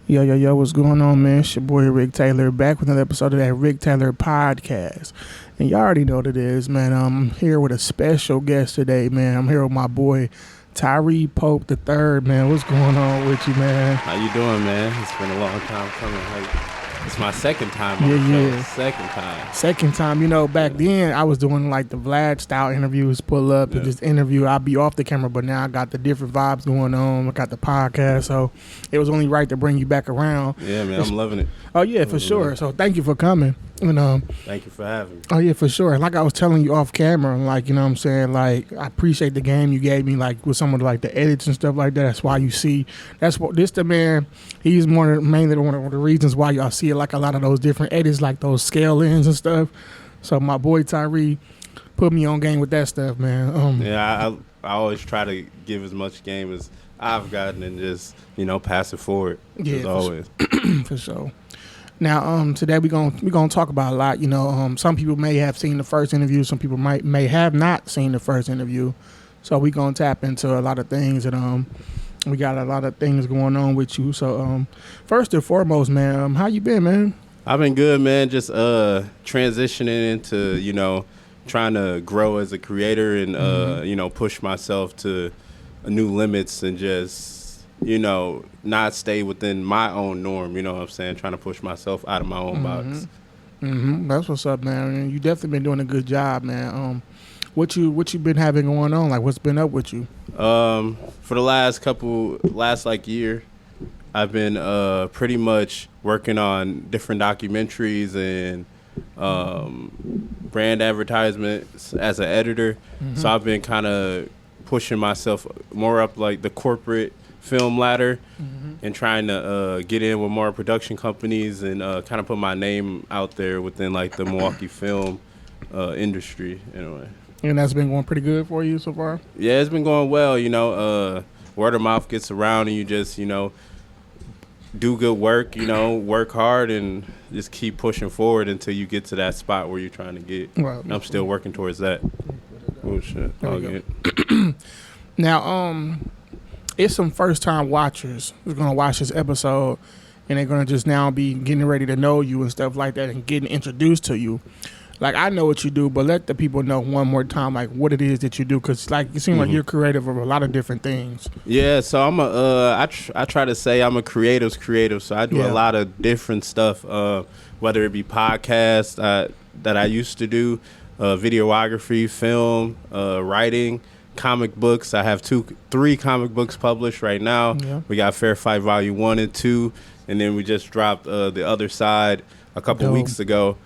Yo, what's going on, man? It's your boy Rick Taylor back with another episode of that Rick Taylor podcast. And y'all already know what it is, man. I'm here with a special guest today, man. I'm here with my boy Tyree Pope the Third, man. What's going on with you, man? How you doing, man? It's been a long time coming. It's my second time on the show. Second time. You know, back then I was doing like the Vlad style interviews, pull up and just interview. I'd be off the camera, but now I got the different vibes going on. I got the podcast, so it was only right to bring you back around. Yeah, man, I'm loving it. Oh yeah, for sure. So thank you for coming. And thank you for having me. Oh yeah, for sure. Like I was telling you off camera, like, you know what I'm saying, like I appreciate the game you gave me, like with some of like the edits and stuff like that. That's why you see, that's what this the man. He's mainly one of the reasons why y'all see like a lot of those different edits, like those scale ins and stuff. So my boy Tyree put me on game with that stuff, man. Yeah, I always try to give as much game as I've gotten and just pass it forward. Yeah, as always. For sure. Now, today we're gonna talk about a lot. Some people may have seen the first interview. Some people may have not seen the first interview. So we're gonna tap into a lot of things, and we got a lot of things going on with you. So, first and foremost, man, how you been, man? I've been good, man. Just transitioning into trying to grow as a creator and push myself to new limits and just not stay within my own norm, you know what I'm saying? Trying to push myself out of my own box. That's what's up, man. You definitely been doing a good job, man. What you been having going on? Like, what's been up with you? For the last year, I've been pretty much working on different documentaries and brand advertisements as an editor. So I've been kind of pushing myself more up like the corporate film ladder and trying to get in with more production companies and kind of put my name out there within like the Milwaukee film industry anyway. And that's been going pretty good for you so far? Yeah, it's been going well. Word of mouth gets around and you just do good work, work hard and just keep pushing forward until you get to that spot where you're trying to get. Well, I'm still working towards that. Oh shit. All good. Now, it's some first-time watchers who's going to watch this episode, and they're going to just now be getting ready to know you and stuff like that and getting introduced to you. Like, I know what you do, but let the people know one more time, like, what it is that you do, because, like, you seem like you're creative of a lot of different things. Yeah, so I'm I try to say I'm a creative, so I do a lot of different stuff, whether it be podcasts that I used to do, videography, film, writing, comic books. I have 3 comic books published right now. Yeah. We got Fair Fight Volume 1 and 2, and then we just dropped The Other Side a couple weeks ago.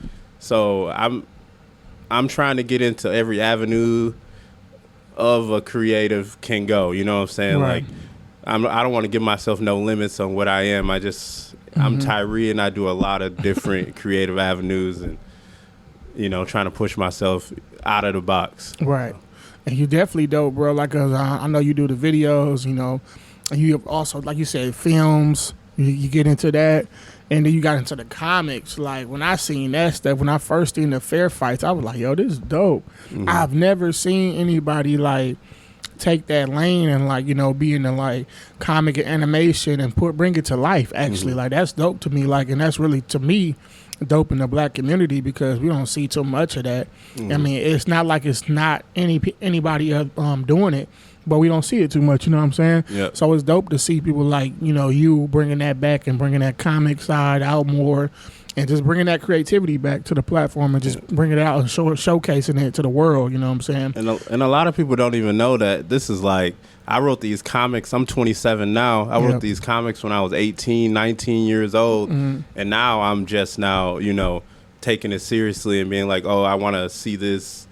So I'm trying to get into every avenue of a creative can go. You know what I'm saying? Right. Like I don't want to give myself no limits on what I am. I'm Tyree, and I do a lot of different creative avenues, and trying to push myself out of the box. Right. And you definitely dope, bro. Like, I know you do the videos, and you also, like you said, films. You get into that, and then you got into the comics. Like, when I seen that stuff, when I first seen the fair fights, I was like, yo, this is dope. I've never seen anybody, like, take that lane and, like, be in the, like, comic and animation and bring it to life, actually. Like, that's dope to me. Like, and that's really, to me, dope in the black community because we don't see too much of that. I mean, it's not like it's not anybody doing it, but we don't see it too much, you know what I'm saying? Yep. So it's dope to see people like, you bringing that back and bringing that comic side out more and just bringing that creativity back to the platform and just bringing it out and showcasing it to the world, you know what I'm saying? And a lot of people don't even know that this is like, I wrote these comics. I'm 27 now. I wrote these comics when I was 18, 19 years old. And now I'm just now, taking it seriously and being like, oh, I want to see this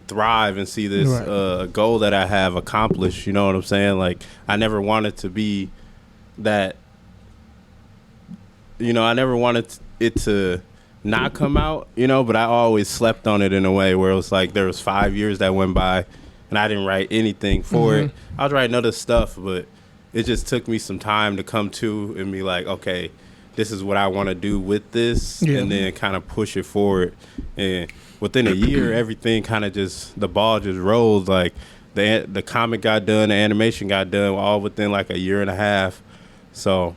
thrive and see this goal that I have accomplished. You know what I'm saying? Like, I never wanted to be that, I never wanted it to not come out, but I always slept on it in a way where it was like there was 5 years that went by and I didn't write anything for it. I was writing other stuff, but it just took me some time to come to and be like, okay, this is what I want to do with this, and then kind of push it forward. And within a year, everything kind of the ball just rolled. Like, the comic got done, the animation got done, all within like a year and a half. So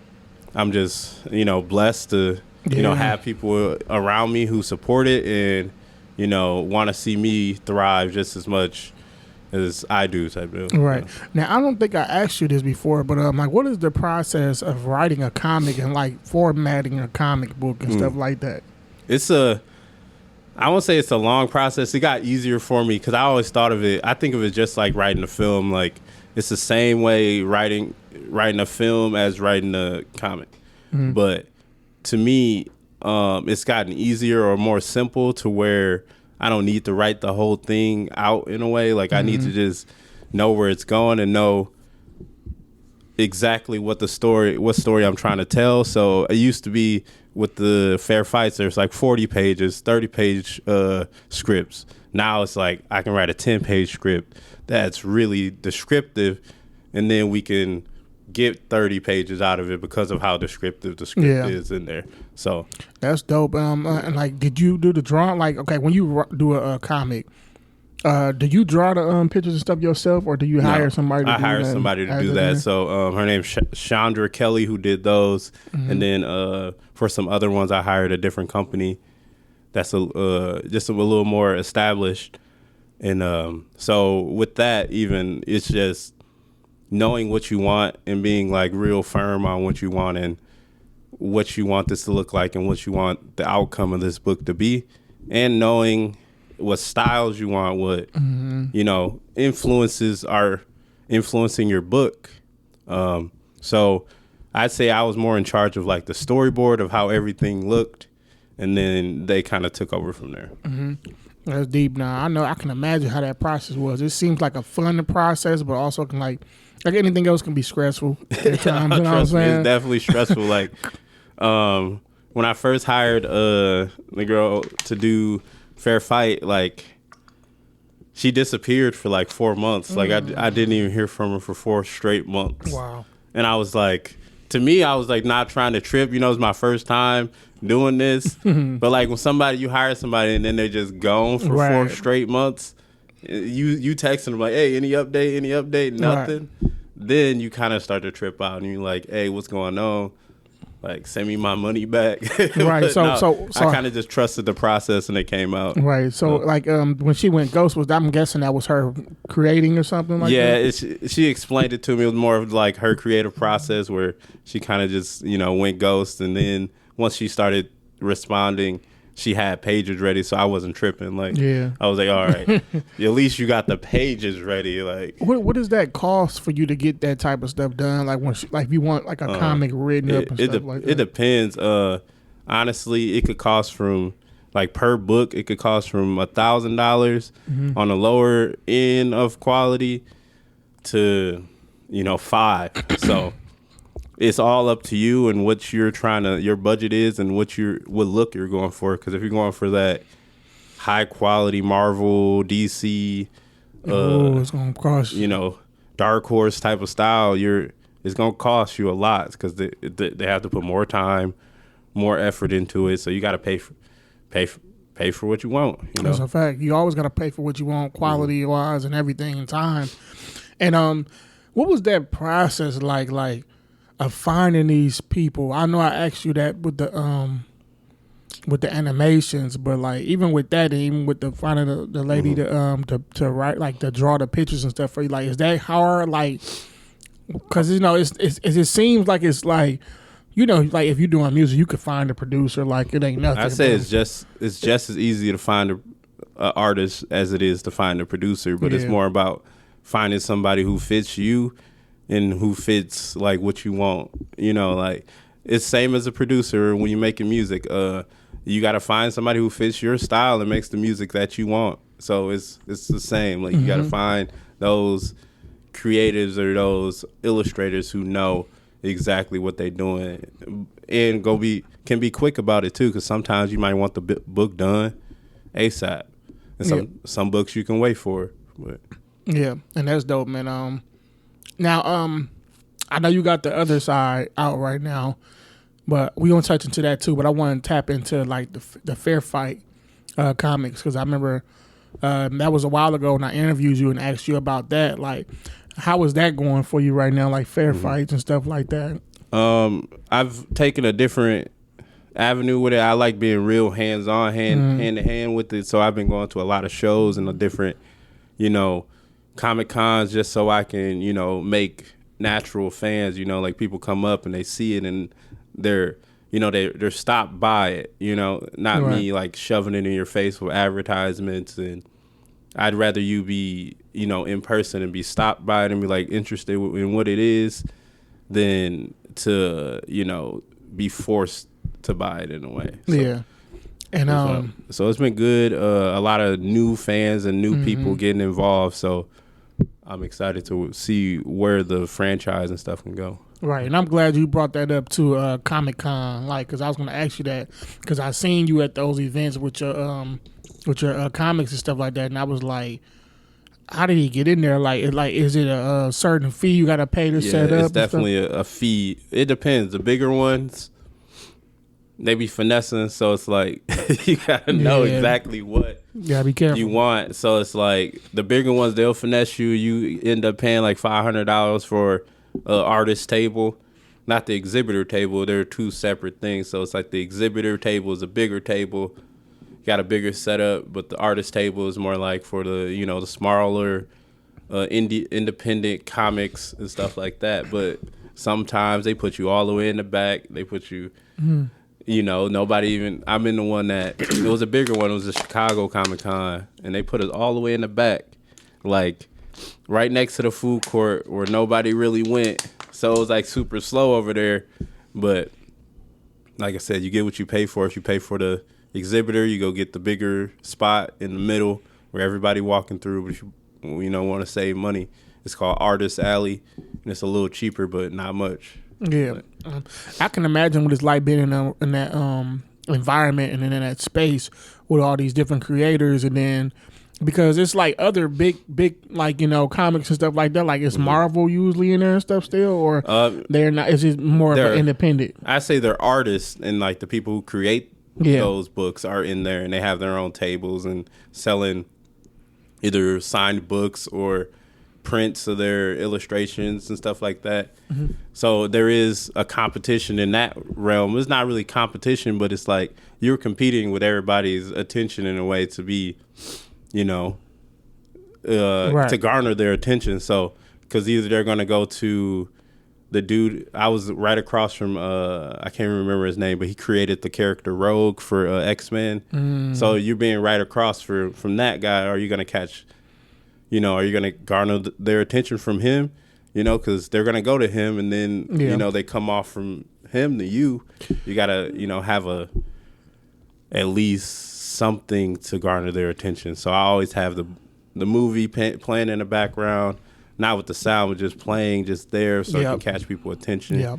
I'm just, blessed to, have people around me who support it and, want to see me thrive just as much as I do type of. Right. Now, I don't think I asked you this before, but like, what is the process of writing a comic and like formatting a comic book and stuff like that? I won't say it's a long process. It got easier for me because I always thought of it. I think of it just like writing a film. Like it's the same way writing a film as writing a comic. Mm-hmm. But to me, it's gotten easier or more simple to where I don't need to write the whole thing out in a way. Like I need to just know where it's going and know exactly what story I'm trying to tell. So it used to be with the fair fights, there's like 40 pages, 30-page scripts. Now it's like I can write a 10-page script that's really descriptive, and then we can get 30 pages out of it because of how descriptive the script is in there. So that's dope. And like, did you do the drawing? Like, okay, when you do a comic, do you draw the pictures and stuff yourself, or do you hire somebody to do that? I hired somebody to do that. So her name's Chandra Kelly, who did those. And then for some other ones, I hired a different company that's just a little more established. And so with that, even, it's just knowing what you want and being like real firm on what you want and what you want this to look like and what you want the outcome of this book to be, and knowing what styles you want, what influences are influencing your book. So I'd say I was more in charge of like the storyboard of how everything looked, and then they kind of took over from there. That's deep. Now I can imagine how that process was. It seems like a fun process, but also can like anything else can be stressful at times. You know what I'm saying? It's definitely stressful. Like when I first hired the girl to do Fair Fight, like she disappeared for like 4 months. Like I didn't even hear from her for 4 straight months. Wow. And I was like, to me, I was like not trying to trip. It's my first time doing this. But like when you hire somebody and then they're just gone for 4 straight months, you texting them like, hey, any update, nothing. Right. Then you kind of start to trip out and you're like, hey, what's going on? Like, send me my money back. Right. So I kind of just trusted the process and it came out. Right. So like when she went ghost, I'm guessing that was her creating or something like that? Yeah, she explained it to me. It was more of like her creative process where she kind of just, went ghost. And then once she started responding, she had pages ready, so I wasn't tripping. Like, I was like, all right, at least you got the pages ready. Like, what does that cost for you to get that type of stuff done? Like, if you want like a comic written up and stuff like that? It depends. Honestly, it could cost from like per book, it could cost from $1,000 on the lower end of quality to $5,000. So it's all up to you and what your budget is and what look you're going for. Because if you're going for that high quality Marvel, DC, it's gonna cost Dark Horse type of style, it's gonna cost you a lot because they have to put more time, more effort into it. So you got to pay for what you want. That's a fact. You always got to pay for what you want, quality wise and everything, and time. And what was that process like? Of finding these people? I know I asked you that with the animations, but like even with that, even with the finding the lady to write, like to draw the pictures and stuff for you, like is that hard? Like, because it seems like it's like like if you're doing music, you could find a producer, like it ain't nothing. I say it's just as easy to find an artist as it is to find a producer, but it's more about finding somebody who fits you and who fits like what you want. Like it's same as a producer when you're making music. You got to find somebody who fits your style and makes the music that you want. So it's the same. Like you got to find those creatives or those illustrators who know exactly what they're doing and can be quick about it too, because sometimes you might want the book done ASAP, and some books you can wait for. But yeah, and that's dope, man. Now, I know you got the other side out right now, but we gonna touch into that too. But I want to tap into like the Fair Fight comics, because I remember that was a while ago when I interviewed you and asked you about that. Like, how is that going for you right now? Like fair fights and stuff like that. I've taken a different avenue with it. I like being real hands-on, hand to hand with it. So I've been going to a lot of shows and a different, Comic Cons just so I can, make natural fans. Like people come up and they see it and they're stopped by it. Not right. me like shoving it in your face with advertisements. And I'd rather you be, in person and be stopped by it and be like interested in what it is than to, be forced to buy it in a way. So, yeah. And so it's been good. A lot of new fans and new people getting involved. So I'm excited to see where the franchise and stuff can go. right, and I'm glad you brought that up to Comic Con, like, because I was going to ask you that, because I seen you at those events with your comics and stuff like that, and I was like, how did he get in there? Like, is it a certain fee you got to pay to set up? Yeah, it's definitely a fee. It depends. The bigger ones, they be finessing, so it's like you gotta know exactly what be careful. you want. So it's like the bigger ones, they'll finesse you. You end up paying like $500 for an artist table, not the exhibitor table. They're two separate things. So it's like the exhibitor table is a bigger table, got a bigger setup, but the artist table is more like for the the smaller independent comics and stuff like that. But sometimes they put you all the way in the back. They put you. Nobody even. I'm in the one that it was a bigger one. It was the Chicago Comic Con, and they put us all the way in the back, like right next to the food court where nobody really went. So it was like super slow over there. But like I said, you get what you pay for. If you pay for the exhibitor, you go get the bigger spot in the middle where everybody walking through. But if you want to save money, it's called Artist Alley, and it's a little cheaper, but not much. Yeah, I can imagine what it's like being in that environment and in that space with all these different creators, and then because it's like other big like comics and stuff like that. Like, it's Marvel usually in there and stuff still, or they're not. It's just more of an independent. I say they're artists, and like the people who create those books are in there, and they have their own tables and selling either signed books or prints of their illustrations and stuff like that. So there is a competition in that realm. It's not really competition, but it's like you're competing with everybody's attention in a way to be, to garner their attention. So because either they're going to go to the dude, I was right across from, I can't remember his name, but he created the character Rogue for X-Men. So you're being right across from that guy. Are you going to catch... are you going to garner their attention from him? Because they're going to go to him, and then, they come off from him to you. You got to, have at least something to garner their attention. So I always have the movie playing in the background, not with the sound, but just playing just there so it can catch people's attention. Yeah.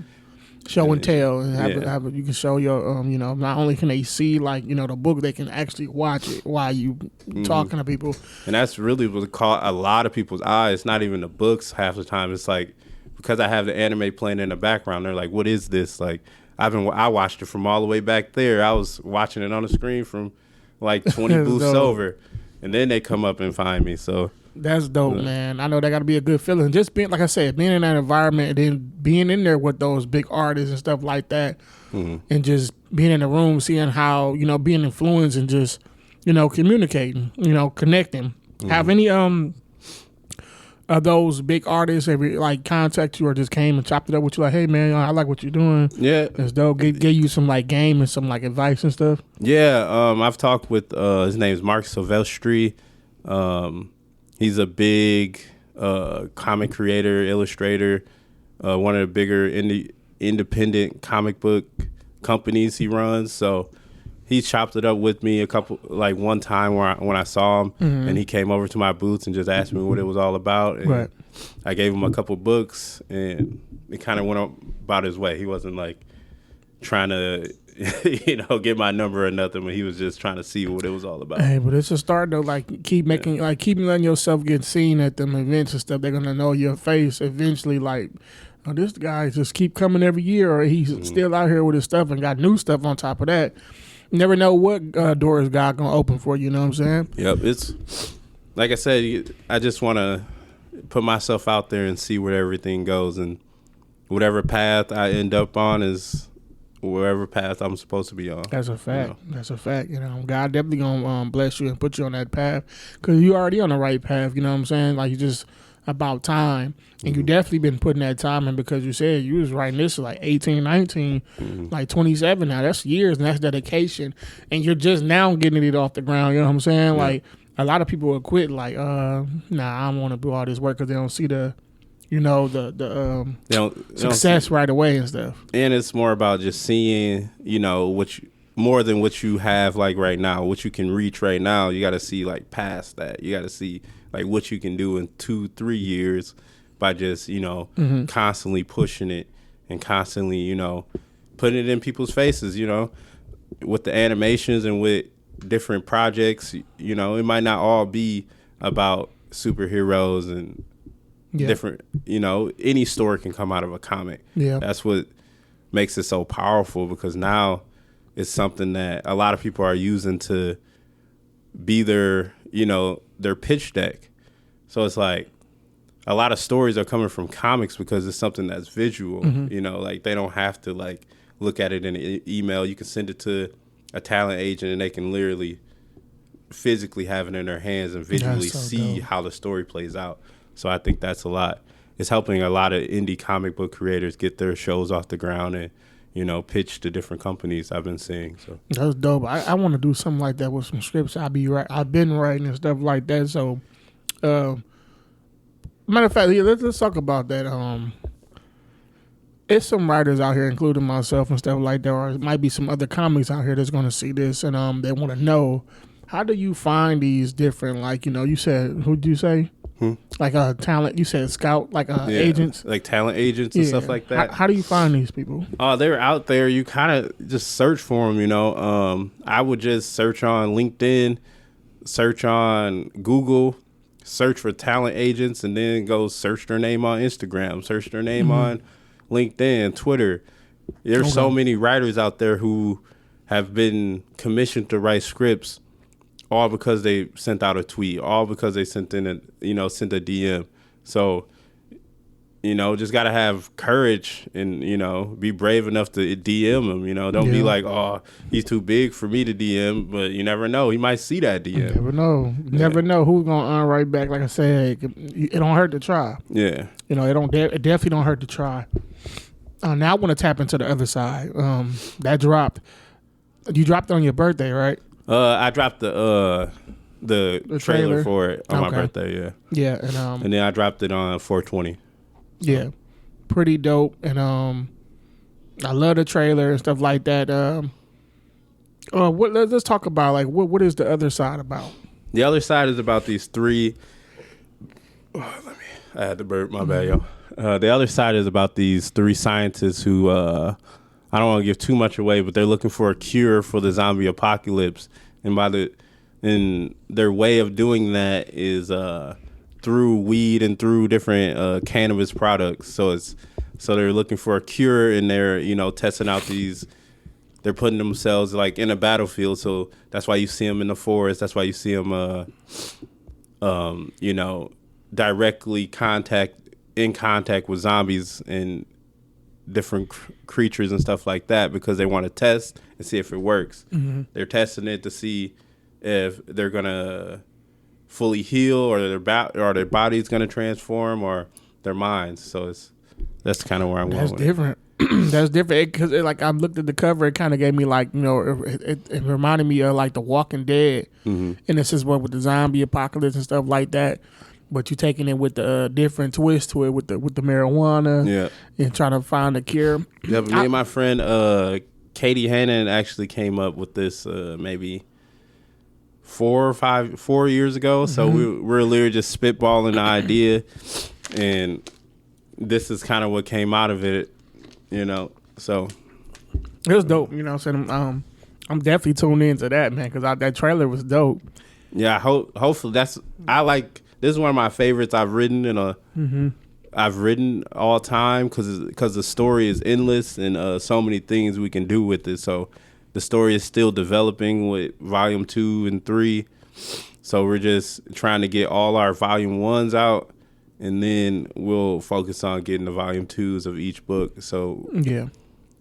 Show and tell, and you can show your not only can they see the book, they can actually watch it while you talking to people. And that's really what caught a lot of people's eyes. It's not even the books half the time. It's like because I have the anime playing in the background, they're like, "What is this?" Like I watched it from all the way back there. I was watching it on the screen from like 20 booths over, and then they come up and find me. So. That's dope, man. I know that got to be a good feeling. Just being, like I said, being in that environment and then being in there with those big artists and stuff like that, and just being in the room, seeing how being influenced and just communicating, connecting. Have any of those big artists ever contact you or just came and chopped it up with you? Like, hey man, I like what you're doing. Yeah, it's dope. Gave you some game and some advice and stuff. Yeah, I've talked with his name's Mark Silvestri. He's a big comic creator, illustrator, one of the bigger independent comic book companies he runs. So he chopped it up with me one time when I saw him, and he came over to my booth and just asked me what it was all about. And I gave him a couple books, and it kind of went about his way. He wasn't trying to get my number or nothing, but he was just trying to see what it was all about. Hey, but it's a start though. Keep making, keep letting yourself get seen at them events and stuff. They're gonna know your face eventually. This guy just keep coming every year, or he's still out here with his stuff and got new stuff on top of that. You never know what doors God gonna open for you. You know what I'm saying? Yep. It's like I said. I just want to put myself out there and see where everything goes, and whatever path I end up on is wherever path I'm supposed to be on. That's a fact. You know? That's a fact. You know, God definitely gonna bless you and put you on that path because you already on the right path. You know what I'm saying? Like, you just about time, and you definitely been putting that time in because you said you was writing this like 18, 19, like 27 now. That's years and that's dedication, and you're just now getting it off the ground. You know what I'm saying? Yeah. Like, a lot of people will quit. Like, nah, I don't want to do all this work because they don't see the, you know, the success right away and stuff. And it's more about just seeing, you know, more than what you have like right now, what you can reach right now. You got to see like past that. You got to see like what you can do in 2-3 years by just, you know, constantly pushing it and constantly, you know, putting it in people's faces, you know, with the animations and with different projects. You know, it might not all be about superheroes and different, you know, any story can come out of a comic. Yeah. That's what makes it so powerful, because now it's something that a lot of people are using to be their, you know, their pitch deck. So it's like a lot of stories are coming from comics because it's something that's visual, you know, like they don't have to like look at it in an email. You can send it to a talent agent and they can literally physically have it in their hands and visually see how the story plays out. So I think that's a lot. It's helping a lot of indie comic book creators get their shows off the ground and, you know, pitch to different companies I've been seeing. So that's dope. I want to do something like that with some scripts. I've been writing and stuff like that. So, matter of fact, let's talk about that. It's some writers out here, including myself and stuff like that, or it might be some other comics out here that's going to see this and they want to know, how do you find these different, like, you know, you said, who'd you say? Like a talent, you said scout, like agents, like talent agents and stuff like that. How do you find these people? They're out there. You kind of just search for them. You know, I would just search on LinkedIn, search on Google, search for talent agents, and then go search their name on Instagram, search their name on LinkedIn, Twitter. There's so many writers out there who have been commissioned to write scripts, all because they sent out a tweet, all because they sent a DM. So, you know, just got to have courage and, you know, be brave enough to DM them. You know, don't be like, oh, he's too big for me to DM, but you never know. He might see that DM. You never know. You never know who's going to write back. Like I said, it don't hurt to try. Yeah. You know, it definitely don't hurt to try. Now I want to tap into the other side. That dropped. You dropped it on your birthday, right? I dropped the trailer for it on my birthday, yeah. Yeah, and then I dropped it on 4/20. Yeah, pretty dope, and I love the trailer and stuff like that. Let's talk about like what is the other side about? The other side is about these three. I had to burp. My bad, yo. The other side is about these three scientists who I don't want to give too much away, but they're looking for a cure for the zombie apocalypse, and their way of doing that is through weed and through different cannabis products. So they're looking for a cure, and they're, you know, testing out these. They're putting themselves like in a battlefield. So that's why you see them in the forest. That's why you see them, you know, directly in contact with zombies and different creatures and stuff like that, because they want to test and see if it works. They're testing it to see if they're gonna fully heal, or their body's gonna transform, or their minds. So that's kind of where I'm going. That's different. That's different because like I looked at the cover, it kind of gave me like, you know, it reminded me of like The Walking Dead, and this is what with the zombie apocalypse and stuff like that. But you're taking it with the different twist to it with the marijuana, and trying to find a cure. Yeah, but me and my friend Katie Hannon actually came up with this maybe 4 years ago. So we're literally just spitballing the idea, and this is kind of what came out of it, you know. So it was dope, you know. So I'm definitely tuned into that, man, because that trailer was dope. Yeah, hopefully this is one of my favorites I've written I've written all time, because the story is endless and so many things we can do with it. So the story is still developing with volume 2 and 3. So we're just trying to get all our volume 1s out and then we'll focus on getting the volume 2s of each book. So yeah,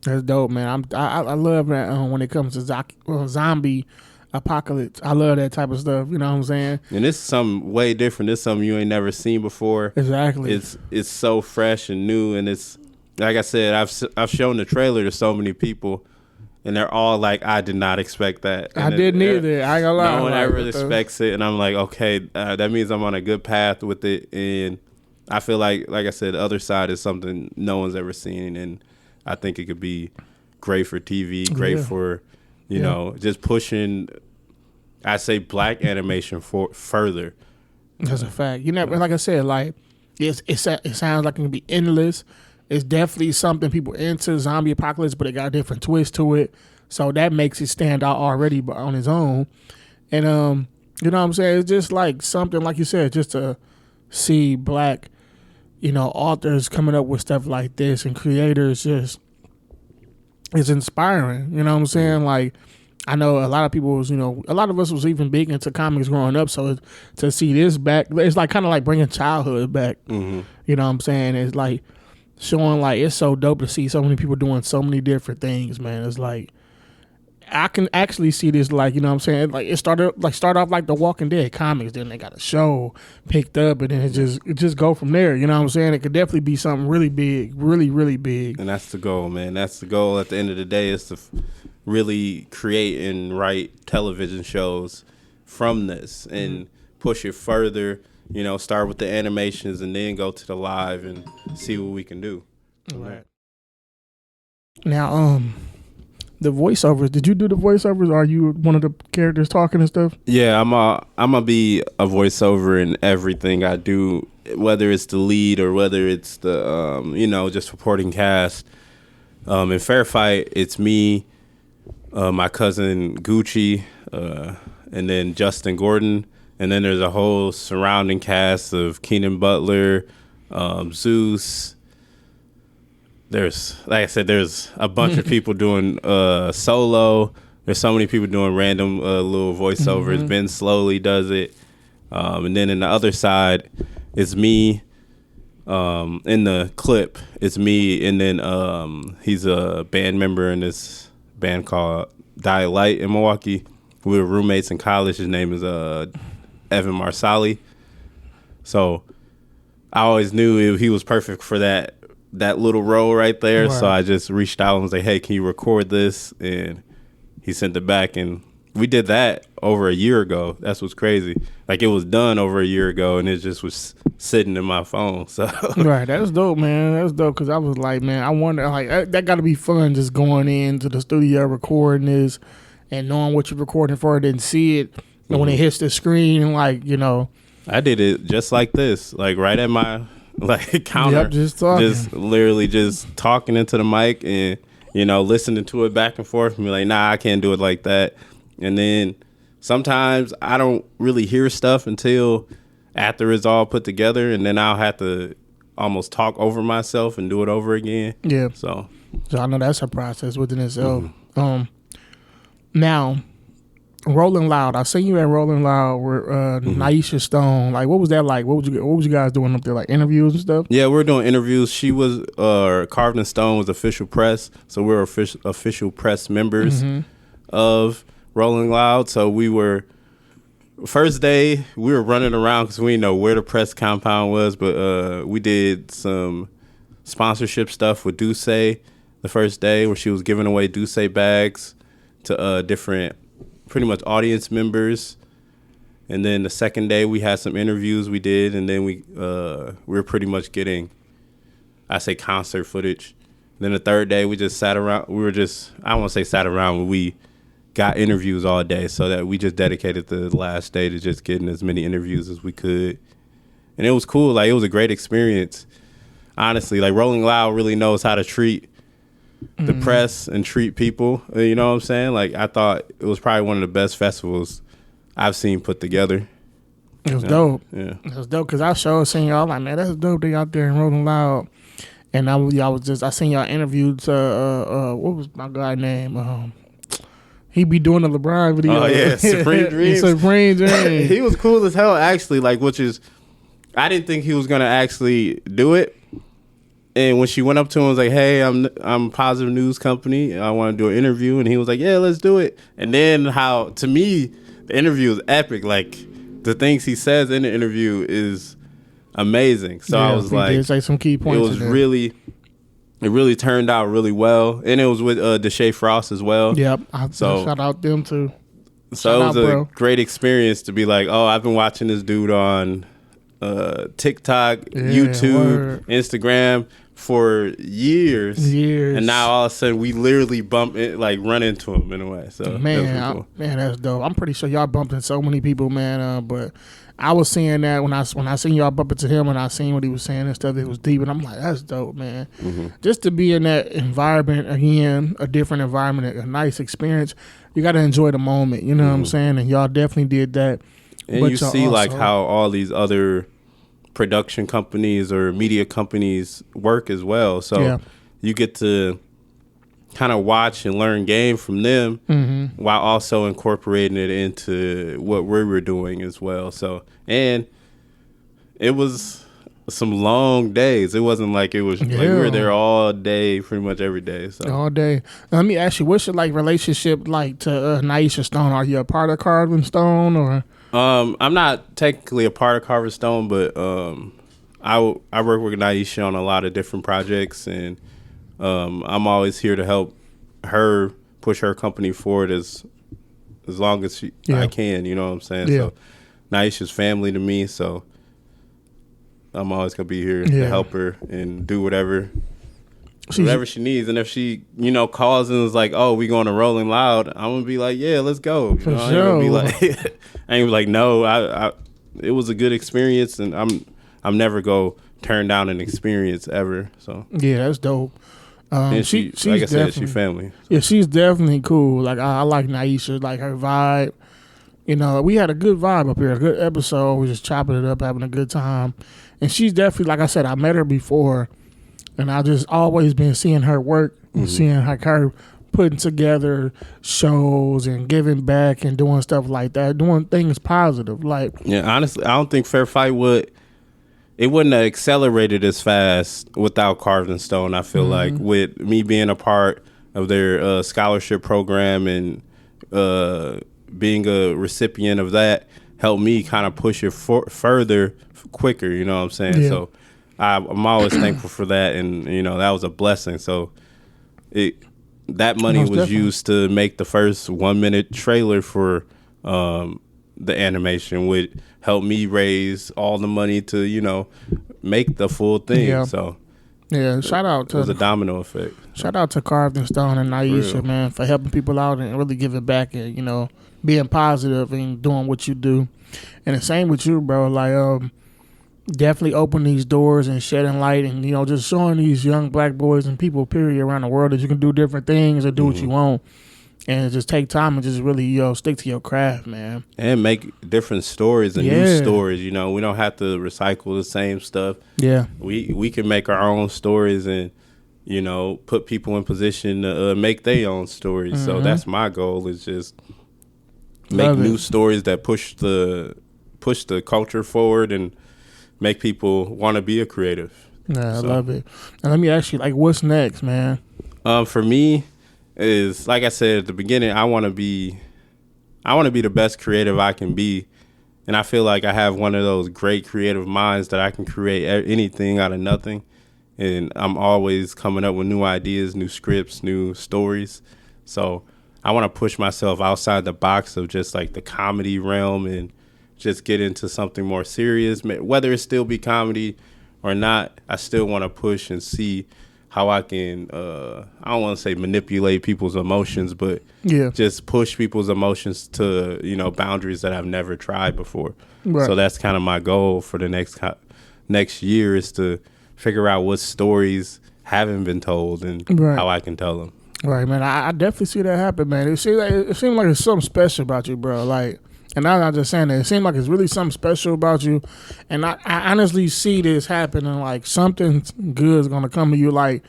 that's dope, man. I love that when it comes to zombie apocalypse. I love that type of stuff. You know what I'm saying? And it's something way different. It's something you ain't never seen before. Exactly. It's so fresh and new, and it's like I said, I've shown the trailer to so many people, and they're all like, I did not expect that. And I didn't either. I ain't gonna lie. No one ever expects it, and I'm like, okay, that means I'm on a good path with it. And I feel like I said, the other side is something no one's ever seen, and I think it could be great for TV, great for, you know, just pushing, I say, black animation further. That's a fact. You know, like I said, like it sounds like it can be endless. It's definitely something people into, zombie apocalypse, but it got a different twist to it. So that makes it stand out already on its own. And you know what I'm saying? It's just like something, like you said, just to see black, you know, authors coming up with stuff like this and creators, just it's inspiring. You know what I'm saying? Like, I know a lot of people was, you know, a lot of us was even big into comics growing up. So to see this back, it's like kind of like bringing childhood back. Mm-hmm. You know what I'm saying? It's like showing, like, it's so dope to see so many people doing so many different things, man. It's like, I can actually see this, like, you know what I'm saying? Like, it started off like the Walking Dead comics, then they got a show picked up, and then it just go from there. You know what I'm saying? It could definitely be something really big, really, really big. And that's the goal, man. That's the goal at the end of the day, is to really create and write television shows from this and push it further. You know, start with the animations and then go to the live and see what we can do. Right. Now, the voiceovers, did you do the voiceovers? Are you one of the characters talking and stuff? Yeah, I'm gonna be a voiceover in everything I do, whether it's the lead or whether it's the you know, just supporting cast. In Fair Fight, it's me, my cousin Gucci, and then Justin Gordon, and then there's a whole surrounding cast of Keenan Butler, Zeus. There's, like I said, there's a bunch of people doing solo. There's so many people doing random little voiceovers. Mm-hmm. Ben slowly does it. And then in the other side, it's me. In the clip, it's me. And then he's a band member in this band called Die Light in Milwaukee. We were roommates in college. His name is Evan Marsali. So I always knew he was perfect for that little role right there. Right. So I just reached out and was like, hey, can you record this? And he sent it back, and we did that over a year ago. That's what's crazy. Like, it was done over a year ago, and it just was sitting in my phone. So right, that's dope, man. That's dope, because I was like, man, I wonder, like, that got to be fun, just going into the studio, recording this, and knowing what you're recording for, and see it, and when it hits the screen, like, you know. I did it just like this, like right at my counter. Yep, just talking. Just literally just talking into the mic and, you know, listening to it back and forth and be like, nah, I can't do it like that. And then sometimes I don't really hear stuff until after it's all put together, and then I'll have to almost talk over myself and do it over again. Yeah. So I know that's a process within itself. Mm-hmm. Now, Rolling Loud. I seen you at Rolling Loud with NYESHA Stone. Like, what was that like? What was you guys doing up there? Like, interviews and stuff? Yeah, we're doing interviews. She was Carved in Stone was official press, so we're official press members of Rolling Loud. So we were first day we were running around because we didn't know where the press compound was, but we did some sponsorship stuff with Duce the first day, where she was giving away Duce bags to different, pretty much audience members. And then the second day we had some interviews we did, and then we were pretty much getting, I say, concert footage. Then the third day we just sat around. I don't want to say sat around, but we got interviews all day, so that we just dedicated the last day to just getting as many interviews as we could. And it was cool. Like, it was a great experience. Honestly, like, Rolling Loud really knows how to treat the press and treat people. You know what I'm saying? Like, I thought it was probably one of the best festivals I've seen put together. It was dope. Yeah, it was dope, because I seen y'all like, man, that's dope. They out there in Rolling Loud. And I seen y'all interviewed what was my guy name? He be doing the LeBron video. Oh yeah, Supreme Dreams. Supreme Dreams. He was cool as hell, actually. Like, which is I didn't think he was gonna actually do it. And when she went up to him and was like, "Hey, I'm Positive News Company. I want to do an interview," and he was like, "Yeah, let's do it." And then how to me the interview is epic. Like the things he says in the interview is amazing. So I was like, did say some key points. It really turned out really well, and it was with Deshae Frost as well. Yep. So shout out them too. So it was a great experience to be like, oh, I've been watching this dude on TikTok, YouTube, Instagram for years, and now all of a sudden we literally run into him in a way. So man, cool. Man, that's dope. I'm pretty sure y'all bumped into so many people, man. But I was seeing that when I seen y'all bump into him and I seen what he was saying and stuff, it was deep, and I'm like, that's dope, man. Mm-hmm. Just to be in that environment again, a different environment, a nice experience. You got to enjoy the moment, you know what I'm saying? And y'all definitely did that. And you see like how all these other production companies or media companies work as well. So you get to kind of watch and learn game from them while also incorporating it into what we were doing as well. So, and it was some long days. It wasn't like it was like we were there all day, pretty much every day. So all day. Now, let me ask you, what's your like relationship like to NYESHA Stone? Are you a part of Carving Stone or? I'm not technically a part of Carving Stone, but I work with NYESHA on a lot of different projects, and I'm always here to help her push her company forward as long as I can. You know what I'm saying? Yeah. So NYESHA's family to me, so I'm always gonna be here to help her and do whatever she needs. And if she, calls and is like, "Oh, we going to Rolling Loud," I'm gonna be like, "Yeah, let's go." For sure. I ain't gonna be like, I ain't like, "No, I it was a good experience," and I'm never go turn down an experience ever. So yeah, that's dope. And she's like I said, she family. So. Yeah, she's definitely cool. Like I like NYESHA, like her vibe. We had a good vibe up here, a good episode. We just chopping it up, having a good time. And she's definitely, like I said, I met her before, and I just always been seeing her work, seeing her putting together shows and giving back and doing stuff like that, doing things positive. Like honestly, I don't think Fair Fight wouldn't have accelerated as fast without Carving Stone. I feel like with me being a part of their scholarship program and being a recipient of that helped me kind of push it further quicker, you know what I'm saying? Yeah. So I'm always thankful for that, and that was a blessing. So that money was used to make the first 1-minute trailer for the animation, which helped me raise all the money to make the full thing. Yeah. So shout out to it was a domino effect. Shout out to Carving Stone and NYESHA, man, for helping people out and really giving back and being positive and doing what you do. And the same with you, bro. Like definitely open these doors and shedding light and just showing these young black boys and people period around the world that you can do different things and do what you want. And just take time and just really, stick to your craft, man. And make different stories and new stories. We don't have to recycle the same stuff. Yeah. We can make our own stories and, put people in position to make their own stories. So that's my goal, is just make new stories that push the culture forward and make people want to be a creative. Yeah, I love it. And let me ask you, like, what's next, man? For me, is like I said at the beginning, I want to be the best creative I can be, and I feel like I have one of those great creative minds that I can create anything out of nothing, and I'm always coming up with new ideas, new scripts, new stories. So I want to push myself outside the box of just like the comedy realm and just get into something more serious. Whether it still be comedy or not, I still want to push and see how I can, I don't want to say manipulate people's emotions, but just push people's emotions to, boundaries that I've never tried before. Right. So that's kind of my goal for the next year, is to figure out what stories haven't been told and how I can tell them. Right, man. I definitely see that happen, man. It seems like there's something special about you, bro. Like, and I'm not just saying that. It seems like it's really something special about you. And I honestly see this happening, like something good is going to come to you. Like,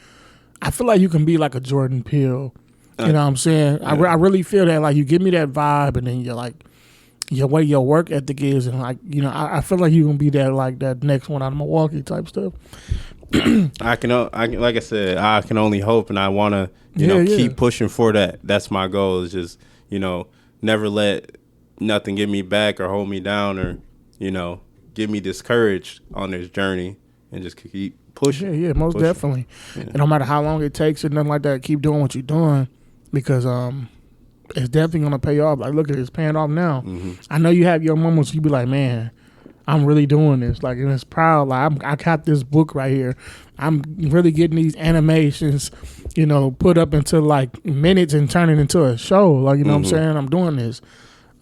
I feel like you can be like a Jordan Peele. You know what I'm saying? Yeah. I really feel that. Like, you give me that vibe, and then you're like, your work ethic is, and like I feel like you're gonna be that next one out of Milwaukee type stuff. I can like I said, I can only hope, and I want to keep pushing for that. That's my goal. Is just never let nothing get me back or hold me down or get me discouraged on this journey, and just keep pushing. Yeah, most pushing. Definitely. Yeah. And no matter how long it takes or nothing like that, keep doing what you're doing, because it's definitely gonna pay off. Like, look at it, it's paying off now. Mm-hmm. I know you have your moments. You be like, man, I'm really doing this. Like, and it's proud. Like, I got this book right here. I'm really getting these animations, put up into like minutes and turning into a show. Like, what I'm saying? I'm doing this.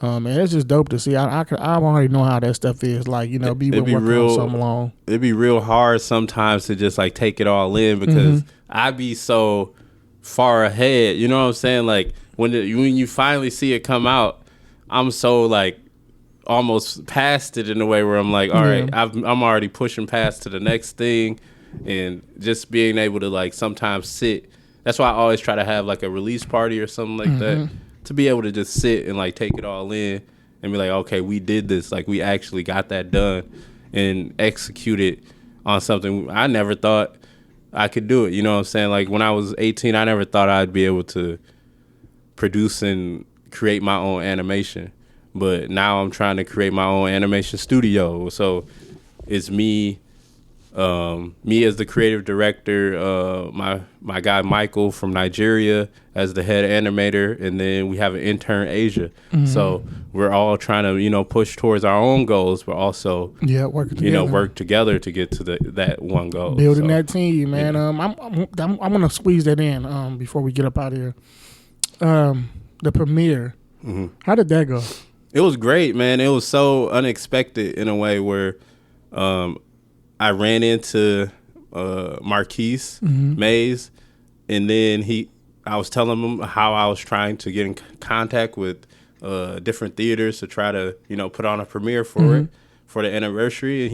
And it's just dope to see. I already know how that stuff is. Like, be working on something long. It'd be real hard sometimes to just like take it all in, because I be so far ahead. You know what I'm saying? Like, when you finally see it come out, I'm so like almost past it in a way where I'm like, all right, I'm already pushing past to the next thing, and just being able to like sometimes sit. That's why I always try to have like a release party or something like that, to be able to just sit and like take it all in and be like, okay, we did this. Like, we actually got that done and executed on something I never thought I could do it. You know what I'm saying? Like, when I was 18, I never thought I'd be able to produce and create my own animation, but now I'm trying to create my own animation studio. So it's me as the creative director, my guy Michael from Nigeria as the head animator, and then we have an intern, Asia. So we're all trying to push towards our own goals, but also work together to get to that one goal. Building that team, man. I'm gonna squeeze that in before we get up out of here. The premiere, how did that go? It was great, man. It was so unexpected in a way where I ran into Marquise Mays, and then I was telling him how I was trying to get in contact with different theaters to try to put on a premiere for it for the anniversary, and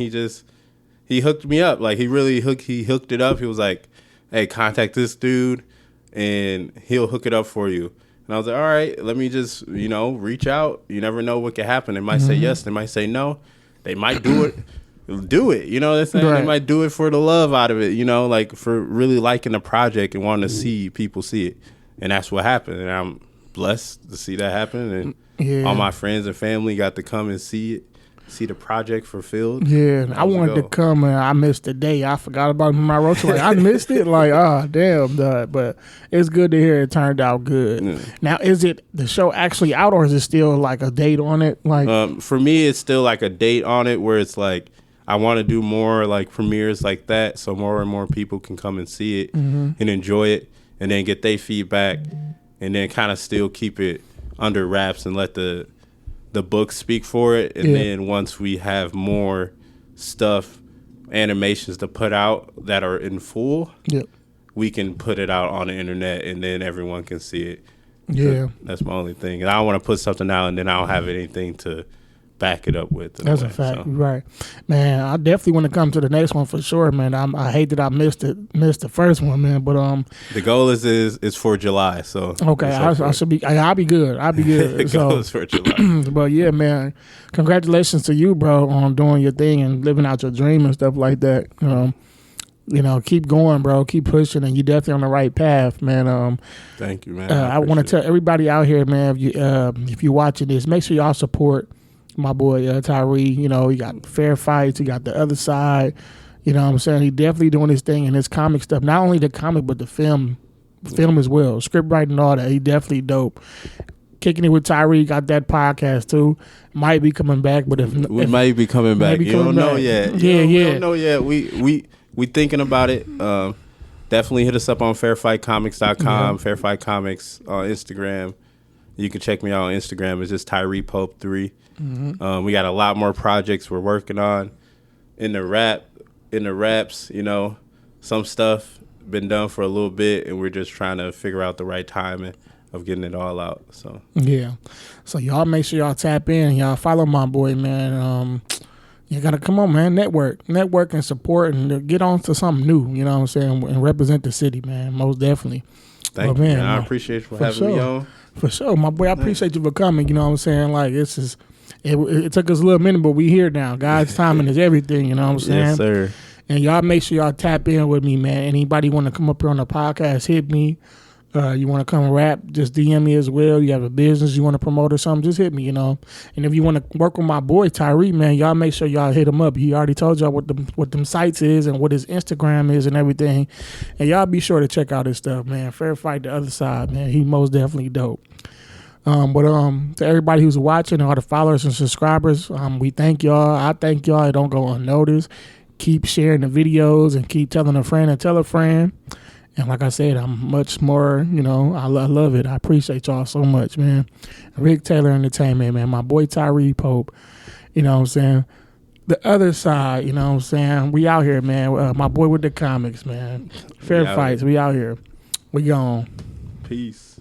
he hooked me up. Like, he hooked it up. He was like, hey, contact this dude and he'll hook it up for you. And I was like, all right, let me just, reach out. You never know what could happen. They might say yes. They might say no. They might do it. Do it. You know what I'm saying? Right. They might do it for the love out of it, like for really liking the project and wanting to see people see it. And that's what happened. And I'm blessed to see that happen. And all my friends and family got to come and see the project fulfilled. Yeah, I wanted to come, and I missed the day. I forgot about it when I wrote it. I missed it. Like, damn, but it's good to hear it turned out good. Yeah. Now, is it the show actually out, or is it still like a date on it? Like, for me, it's still like a date on it, where it's like I want to do more like premieres like that, so more and more people can come and see it and enjoy it, and then get their feedback, and then kind of still keep it under wraps and let the book speak for it. And then once we have more stuff, animations to put out that are in full, we can put it out on the internet, and then everyone can see it. Yeah, that's my only thing. And I don't want to put something out and then I don't have anything to back it up with. That's a fact, right? Man, I definitely want to come to the next one for sure, man. I hate that I missed the first one, man. But the goal is for July, so okay, I should be. I'll be good. The goal is for July. But yeah, man, congratulations to you, bro, on doing your thing and living out your dream and stuff like that. Keep going, bro. Keep pushing, and you're definitely on the right path, man. Thank you, man. I want to tell everybody out here, man, if you're watching this, make sure y'all support my boy Tyree. He got Fair Fights. He got The Other Side. You know what I'm saying? He definitely doing his thing and his comic stuff. Not only the comic, but the film as well. Script writing, all that. He definitely dope. Kicking It with Tyree, got that podcast too. Might be coming back, but we might be coming back. You don't know yet. We don't know yet. We thinking about it. Definitely hit us up on fairfightcomics.com, Fair Fight Comics on Instagram. You can check me out on Instagram. It's just Tyree Pope 3. We got a lot more projects we're working on in the raps. Some stuff been done for a little bit, and we're just trying to figure out the right timing of getting it all out. So so y'all make sure y'all tap in. Y'all follow my boy, man. You gotta come on, man. Network and support, and get on to something new. You know what I'm saying? And represent the city, man. Most definitely. Thank you, man. I appreciate you for having me on. For sure, my boy. I appreciate you for coming. You know what I'm saying? Like, it's It took us a little minute, but we here now. God's timing is everything, you know what I'm saying? Yes, sir. And y'all make sure y'all tap in with me, man. Anybody want to come up here on the podcast, hit me. You want to come rap, just DM me as well. You have a business you want to promote or something, just hit me, you know. And if you want to work with my boy Tyree, man, y'all make sure y'all hit him up. He already told y'all what them sites is and what his Instagram is and everything. And y'all be sure to check out his stuff, man. Fair Fight the Other Side, man. He most definitely dope. But to everybody who's watching, all the followers and subscribers, we thank y'all. I thank y'all. It don't go unnoticed. Keep sharing the videos and keep telling a friend and tell a friend. And like I said, I'm much more, you know, I love it. I appreciate y'all so much, man. Rick Taylor Entertainment, man. My boy Tyree Pope, you know what I'm saying? The Other Side, you know what I'm saying? We out here, man. My boy with the comics, man. Fair Fights, we out here. We gone. Peace.